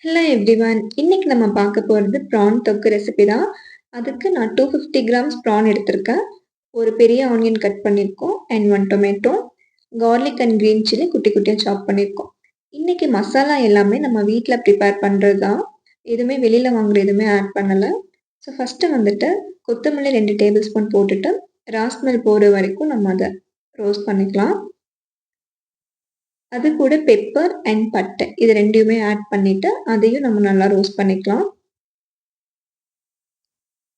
Hello everyone. இன்னைக்கு நம்ம பார்க்க போறது ப்ரான் தொக்கு ரெசிபி தான். அதுக்கு நான் 250 கிராம்ஸ் ப்ரான் எடுத்திருக்கேன். ஒரு பெரிய ஆனியன் கட் பண்ணியிருக்கோம் and 1 tomato, garlic and green chilli குட்டி குட்டியா சாப் பண்ணியிருக்கோம். இன்னைக்கு மசாலா எல்லாமே நம்ம வீட்ல ப்ரிப்பேர் பண்றது தான். எதுவுமே வெளியில வாங்குற எதுவுமே ஆட் பண்ணல. ஸோ ஃபர்ஸ்ட்டு வந்துட்டு கொத்தமல்லி 2 டேபிள் ஸ்பூன் போட்டுட்டு, ரா ஸ்மெல் போற வரைக்கும் நம்ம அத ரோஸ்ட் பண்ணிக்கலாம். அது கூட பெப்பர் அண்ட் பட்டை இது 2யுமே ஆட் பண்ணிட்டு, அதையும் நம்ம நல்லா ரோஸ்ட் பண்ணிக்கலாம்.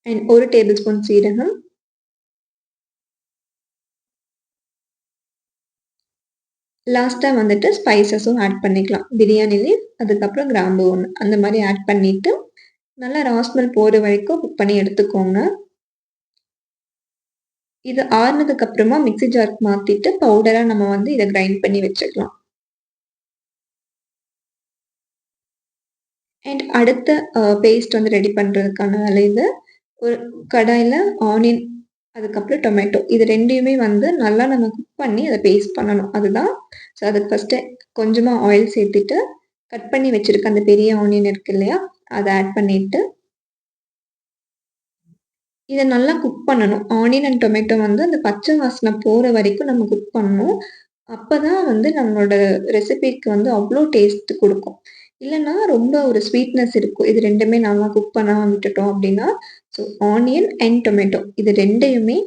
அண்ட் 1 டேபிள் ஸ்பூன் சீரகம். லாஸ்ட்டா வந்துட்டு ஸ்பைசஸும் ஆட் பண்ணிக்கலாம். பிரியாணி லீஃப், அதுக்கப்புறம் கிராம்பு 1 அந்த மாரி ஆட் பண்ணிட்டு, நல்லா ரா ஸ்மெல் போற வரைக்கும் குக் பண்ணி எடுத்துக்கோங்க. இது ஆறுனதுக்கு அப்புறமா மிக்ஸி ஜார்க்கு மாத்திட்டு, பவுடரா நம்ம வந்து இத கிரைண்ட் பண்ணி வச்சுக்கலாம். அண்ட் அடுத்த பேஸ்ட் வந்து ரெடி பண்றதுக்கான வேலை இது. ஒரு கடாயில ஆனியன், அதுக்கப்புறம் டொமேட்டோ இது 2யுமே வந்து நல்லா நம்ம குக் பண்ணி அத பேஸ்ட் பண்ணணும். அதுதான். ஸோ அதுக்கு ஃபர்ஸ்ட்டு கொஞ்சமா ஆயில் சேர்த்துட்டு, கட் பண்ணி வச்சிருக்க அந்த பெரிய ஆனியன் இருக்கு இல்லையா? அத ஆட் பண்ணிட்டு, இத நல்லா குக் பண்ணணும். ஆனியன் அண்ட் டொமேட்டோ வந்து அந்த பச்சை வாசனை போற வரைக்கும் நம்ம குக் பண்ணணும். அப்பதான் வந்து நம்மளோட ரெசிபிக்கு வந்து அவ்ளோ டேஸ்ட் குடுக்கும். இல்லன்னா ரொம்ப ஒரு ஸ்வீட்னஸ் இருக்கும். இது 2மே நல்லா குக் பண்ணாம விட்டுட்டோம் அப்டின்னா, ஸோ ஆனியன் அண்ட் டொமேட்டோ இது 2யுமே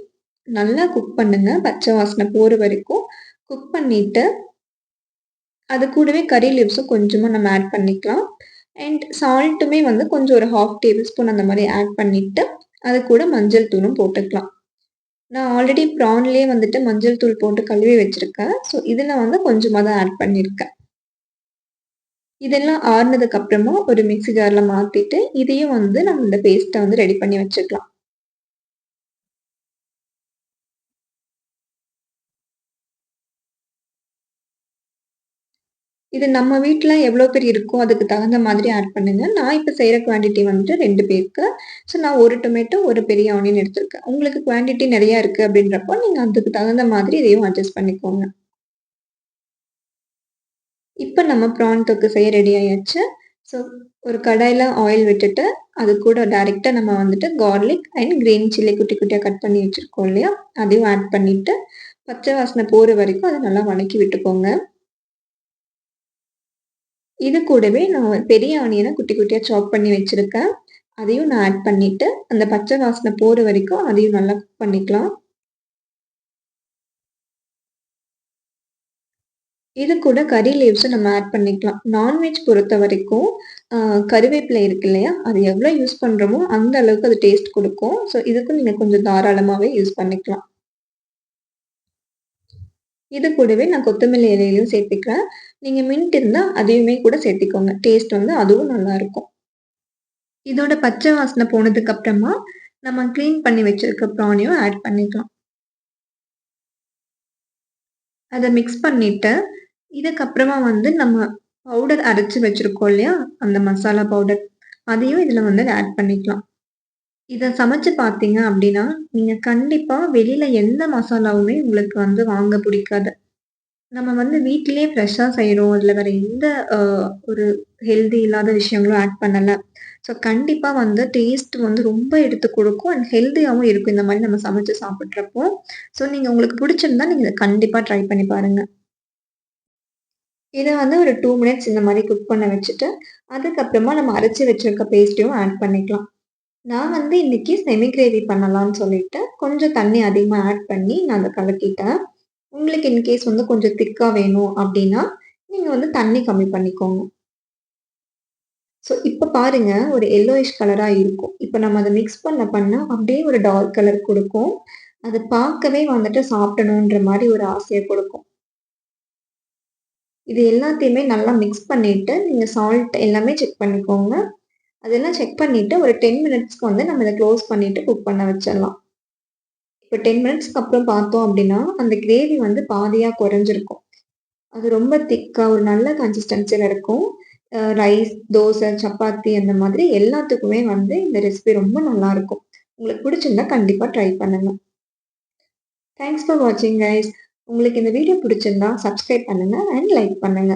நல்லா குக் பண்ணுங்க. பச்சை வாசனை போற வரைக்கும் குக் பண்ணிட்டு, அது கூடவே கரி லீவ்ஸும் கொஞ்சமா நம்ம ஆட் பண்ணிக்கலாம். அண்ட் சால்ட்டுமே வந்து கொஞ்சம் ஒரு 1/2 டேபிள் ஸ்பூன் அந்த மாரி ஆட் பண்ணிட்டு, அது கூட மஞ்சள் தூளும் போட்டுக்கலாம். நான் ஆல்ரெடி ப்ரான்லயே வந்துட்டு மஞ்சள் தூள் போட்டு கழுவி வச்சிருக்கேன். ஸோ இதுல வந்து கொஞ்சமா தான் ஆட் பண்ணியிருக்கேன். இதெல்லாம் ஆறுனதுக்கு அப்புறமா ஒரு மிக்ஸி ஜார்ல மாத்திட்டு, இதையும் வந்து நம்ம இந்த பேஸ்ட்ட வந்து ரெடி பண்ணி வச்சுக்கலாம். இது நம்ம வீட்ல எவ்வளோ பேர் இருக்கோ அதுக்கு தகுந்த மாதிரி ஆட் பண்ணுங்க. நான் இப்ப செய்ற குவான்டிட்டி வந்துட்டு 2 பேருக்கு. ஸோ நான் 1 டொமேட்டோ, 1 பெரிய ஆனியன் எடுத்திருக்கேன். உங்களுக்கு குவான்டிட்டி நெறையா இருக்கு அப்படின்றப்போ, நீங்க அதுக்கு தகுந்த மாதிரி இதையும் அட்ஜஸ்ட் பண்ணிக்கோங்க. இப்ப நம்ம ப்ரான் தொக்கு செய்ய ரெடி ஆயாச்சு. ஸோ ஒரு கடாயில ஆயில் விட்டுட்டு, அது கூட டைரக்ட்டா நம்ம வந்துட்டு கார்லிக் அண்ட் கிரீன் சில்லி குட்டி குட்டியா கட் பண்ணி வச்சிருக்கோம் இல்லையா? அதையும் ஆட் பண்ணிட்டு, பச்சை வாசனை போற வரைக்கும் அத நல்லா வணக்கி விட்டுக்கோங்க. இது கூடவே நான் பெரிய ஆனியன குட்டி குட்டியா சாப் பண்ணி வச்சிருக்கேன். அதையும் நான் ஆட் பண்ணிட்டு, அந்த பச்சை வாசனை போற வரைக்கும் அதையும் நல்லா குக் பண்ணிக்கலாம். இது கூட கரி லீவ்ஸும் நம்ம ஆட் பண்ணிக்கலாம். நான்வெஜ் பொறுத்தவரைக்கும் அ கருவேப்பிலை இருக்கு இல்லையா? அது எவ்வளோ யூஸ் பண்றோமோ, அந்த அளவுக்கு அது டேஸ்ட் குடுக்கும். ஸோ இதுக்கும் நீங்க கொஞ்சம் தாராளமாவே யூஸ் பண்ணிக்கலாம். இது கூடவே நான் கொத்தமல்லி இலையையும் சேர்த்துக்கிறேன். நீங்க மின்ட் இருந்தா அதையுமே கூட சேர்த்துக்கோங்க. டேஸ்ட் வந்து அதுவும் நல்லாருக்கும். இதோட பச்சை வாசனை போனதுக்கு அப்புறமா, நம்ம கிளீன் பண்ணி வச்சிருக்க ப்ரானையும் ஆட் பண்ணிக்கலாம். அத மிக்ஸ் பண்ணிட்டு, இதுக்கப்புறமா வந்து நம்ம பவுடர் அரைச்சு வச்சிருக்கோம் இல்லையா? அந்த மசாலா பவுடர். அதையும் இதுல வந்து ஆட் பண்ணிக்கலாம். இத சமைச்சு பார்த்தீங்க அப்டின்னா, நீங்க கண்டிப்பா வெளில எந்த மசாலாவுமே உங்களுக்கு வந்து வாங்க புடிக்காது. நம்ம வந்து வீட்லயே ஃப்ரெஷ்ஷா செய்றோம். அதுல வேற எந்த அ ஒரு ஹெல்தி இல்லாத விஷயங்களும் ஆட் பண்ணல. ஸோ கண்டிப்பா வந்து டேஸ்ட் வந்து ரொம்ப எடுத்து குடுக்கும். அண்ட் ஹெல்தியாவும் இருக்கும். இந்த மாரி நம்ம சமைச்சு சாப்பிடுறப்போ. ஸோ நீங்க உங்களுக்கு புடிச்சிருந்தா நீங்க இத கண்டிப்பா ட்ரை பண்ணி பாருங்க. இத வந்து ஒரு 2 மினிட்ஸ் இந்த மாரி குக் பண்ண வச்சுட்டு, அதுக்கப்புறமா நம்ம அரைச்சு வச்சிருக்க பேஸ்ட்டையும் ஆட் பண்ணிக்கலாம். நான் வந்து இன்னைக்கு செமி கிரேவி பண்ணலான்னு சொல்லிட்டு, கொஞ்சம் தண்ணி அதிகமா ஆட் பண்ணி நான் அத கலக்கிட்டேன். உங்களுக்கு இன்கேஸ் வந்து கொஞ்சம் திக்கா வேணும் அப்டின்னா, நீங்க வந்து தண்ணி கம்மி பண்ணிக்கோங்க. ஸோ இப்ப பாருங்க ஒரு எல்லோயிஷ் கலரா இருக்கும். இப்ப நம்ம அத மிக்ஸ் பண்ண அப்டியே ஒரு டார்க் கலர் குடுக்கும். அது பார்க்கவே வந்துட்டு சாப்பிடணுன்ற மாரி ஒரு ஆசைய குடுக்கும். இது எல்லாத்தையுமே நல்லா மிக்ஸ் பண்ணிட்டு, நீங்க சால்ட் எல்லாமே செக் பண்ணிக்கோங்க. அதெல்லாம் செக் பண்ணிட்டு ஒரு 10 மினிட்ஸ்க்கு வந்து நம்ம இத க்ளோஸ் பண்ணிட்டு குக் பண்ண வச்சிடலாம். இப்ப 10 மினிட்ஸ்க்கு அப்புறம் பார்த்தோம் அப்டின்னா, அந்த கிரேவி வந்து பாதியா குறைஞ்சிருக்கும். அது ரொம்ப திக்கா ஒரு நல்ல கன்சிஸ்டன்சில இருக்கும். ரைஸ், தோசை, சப்பாத்தி அந்த மாதிரி எல்லாத்துக்குமே வந்து இந்த ரெசிபி ரொம்ப நல்லாருக்கும். உங்களுக்கு பிடிச்சிருந்தா கண்டிப்பா ட்ரை பண்ணுங்க. தேங்க்ஸ் ஃபார் வாட்சிங் கைஸ். உங்களுக்கு இந்த வீடியோ பிடிச்சிருந்தா சப்ஸ்கிரைப் பண்ணுங்க அண்ட் லைக் பண்ணுங்க.